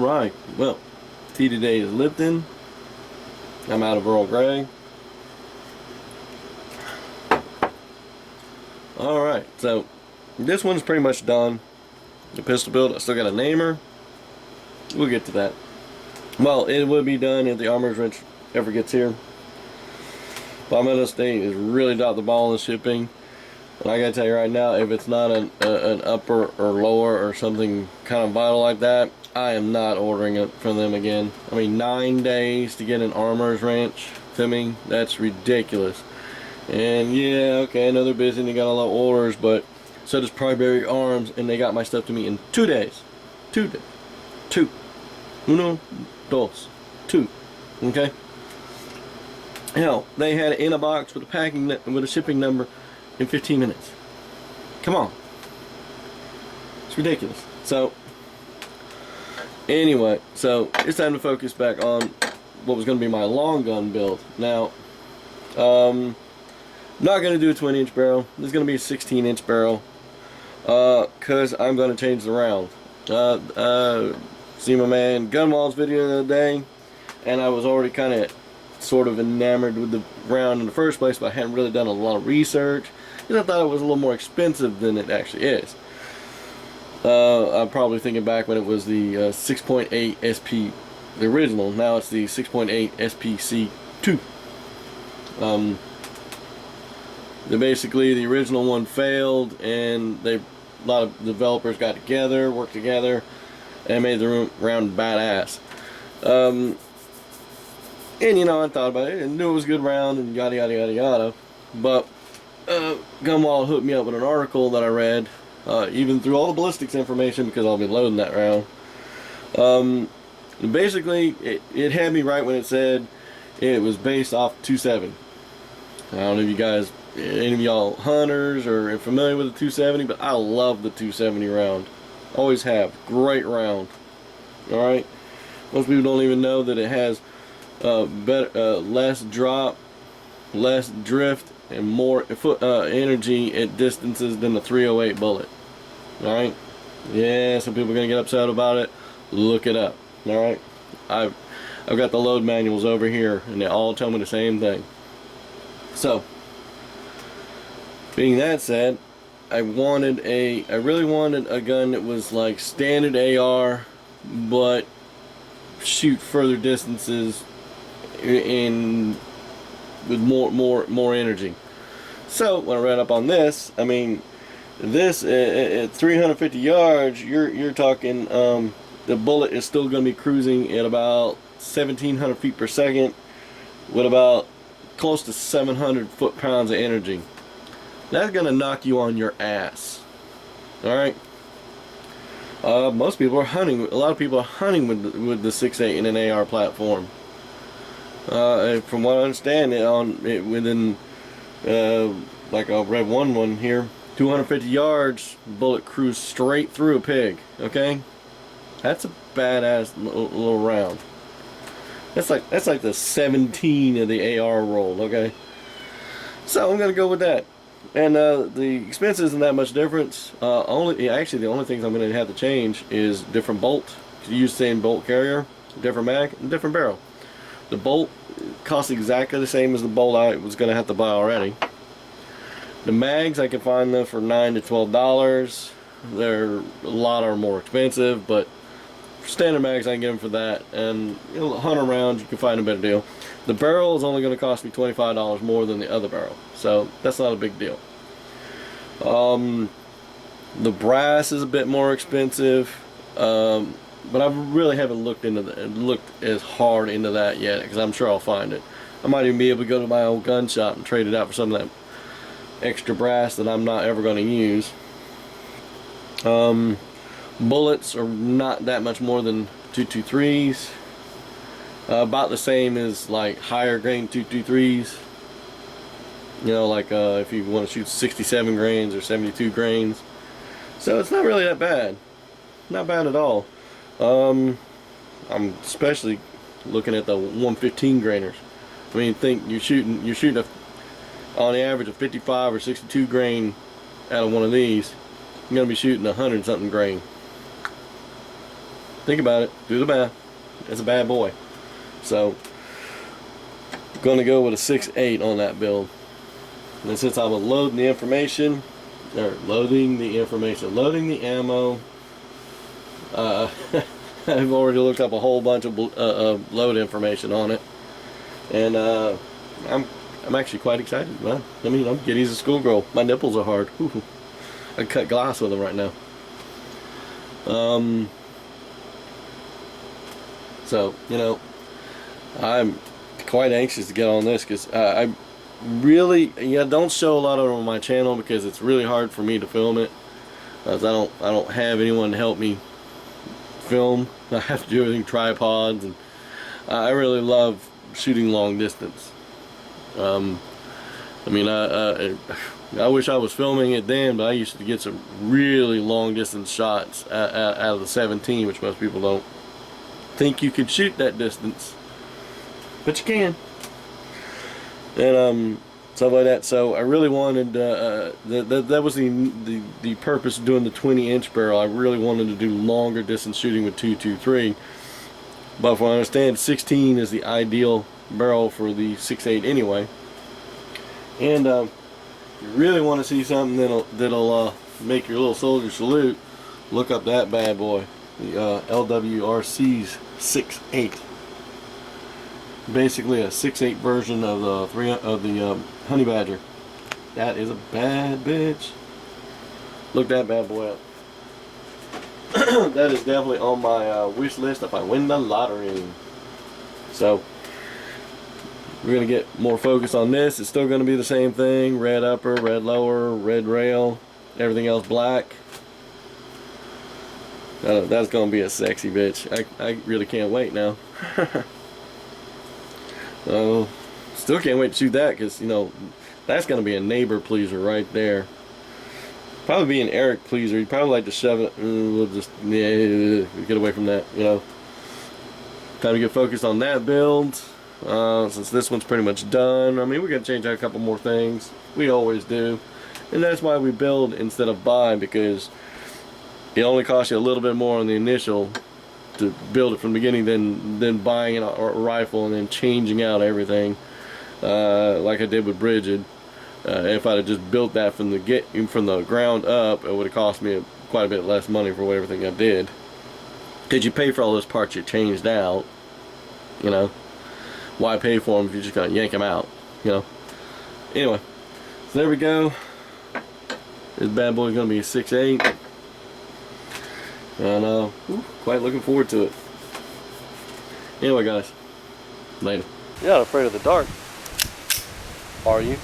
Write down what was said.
Alright, well, tea today is Lipton. I'm out of Earl Grey. Alright, so this one's pretty much done. The pistol build, I still got a namer. We'll get to that. Well, it will be done if the armor's wrench ever gets here. Palmetto State is really dropped the ball in shipping. And I gotta tell you right now, if it's not an upper or lower or something kind of vital like that, I am not ordering it from them again. I mean, 9 days to get an armor's wrench to me, that's ridiculous. And yeah, okay, I know they're busy and they got a lot of orders, but so does Primary Arms, and they got my stuff to me in 2 days. 2 days. 2. Uno, dos. 2. Okay? Hell, they had it in a box with a packing with a shipping number in 15 minutes. Come on. It's ridiculous. So anyway, so it's time to focus back on what was going to be my long gun build. Now, not going to do a 20-inch barrel. This is going to be a 16-inch barrel because I'm going to change the round. See my man Gunwall's video the other day, and I was already kind of sort of enamored with the round in the first place, but I hadn't really done a lot of research because I thought it was a little more expensive than it actually is. I'm probably thinking back when it was the 6.8 SP, the original. Now it's the 6.8 SPC2. Basically the original one failed, and a lot of developers got together, worked together, and made the round badass. And you know, I thought about it and knew it was a good round and yada yada yada yada. But Gunwall hooked me up with an article that I read, even through all the ballistics information, because I'll be loading that round. Basically, it had me right when it said it was based off 270. I don't know if you guys, any of y'all hunters are familiar with the 270, but I love the 270 round. Always have. Great round. Alright? Most people don't even know that it has less drop, less drift, and more energy at distances than the 308 bullet. Alright? Yeah, some people are going to get upset about it. Look it up. Alright? I've got the load manuals over here, and they all tell me the same thing. So, being that said, I really wanted a gun that was like standard AR, but shoot further distances in with more energy. So when I read up on this, I mean, this at 350 yards, you're talking the bullet is still going to be cruising at about 1,700 feet per second with about close to 700 foot-pounds of energy. That's going to knock you on your ass. Alright? Most people are hunting. A lot of people are hunting with the 6.8 in an AR platform. From what I understand, within like a Red 1 here, 250 yards, bullet cruise straight through a pig. Okay, that's a badass little round. That's like the 17 of the AR roll. Okay, so I'm gonna go with that. And the expense isn't that much difference. Actually, the only things I'm going to have to change is different bolt. You use the same bolt carrier, different mag, and different barrel. The bolt costs exactly the same as the bolt I was going to have to buy already. The mags, I can find them for $9 to $12. A lot are more expensive, but for standard mags, I can get them for that. And 100 rounds, you can find a better deal. The barrel is only going to cost me $25 more than the other barrel, so that's not a big deal. The brass is a bit more expensive, but I really haven't looked as hard into that yet, because I'm sure I'll find it. I might even be able to go to my old gun shop and trade it out for some of that extra brass that I'm not ever going to use. Bullets are not that much more than 223s. About the same as like higher grain 223s. You know, like if you want to shoot 67 grains or 72 grains. So it's not really that bad. Not bad at all. I'm especially looking at the 115 grainers. I mean, think you're shooting on the average of 55 or 62 grain out of one of these. You're gonna be shooting 100 something grain. think about it. Do the math. It's a bad boy. So, I'm going to go with a 6.8 on that build. And since I was loading the information, loading the ammo, I've already looked up a whole bunch of load information on it, and I'm actually quite excited, man. I mean, I'm giddy as a schoolgirl. My nipples are hard. Ooh, I cut glass with them right now. So, you know, I'm quite anxious to get on this because I really, don't show a lot of it on my channel because it's really hard for me to film it. As I don't have anyone to help me film. I have to do everything tripods, and I really love shooting long distance. I mean, I wish I was filming it then, but I used to get some really long distance shots out of the 17, which most people don't think you could shoot that distance, but you can. And stuff like that. So I really wanted that was the purpose of doing the 20-inch barrel. I really wanted to do longer distance shooting with 223, but from what I understand, 16 is the ideal barrel for the 6.8 anyway. And if you really want to see something that'll make your little soldier salute, look up that bad boy, the LWRC's 6.8. Basically a 6.8 version of the Honey Badger. That is a bad bitch. Look that bad boy up. That is definitely on my wish list if I win the lottery. So we're gonna get more focused on this. It's still gonna be the same thing: red upper, red lower, red rail, everything else black. That's gonna be a sexy bitch. I really can't wait now. Still can't wait to shoot that because, you know, that's going to be a neighbor pleaser right there. Probably be an Eric pleaser. He'd probably like to shove it. We'll just get away from that, you know. Time to get focused on that build. Since this one's pretty much done. I mean, we're going to change out a couple more things. We always do. And that's why we build instead of buy, because it only costs you a little bit more on the initial to build it from the beginning than buying a rifle and then changing out everything like I did with Bridget. If I'd have just built that from the ground up, it would have cost me quite a bit less money for everything I did. Because you pay for all those parts you changed out, you know. Why pay for them if you're just gonna yank them out, you know. Anyway, so there we go. This bad boy's gonna be a 6.8. And quite looking forward to it. Anyway, guys, later. You're not afraid of the dark, are you?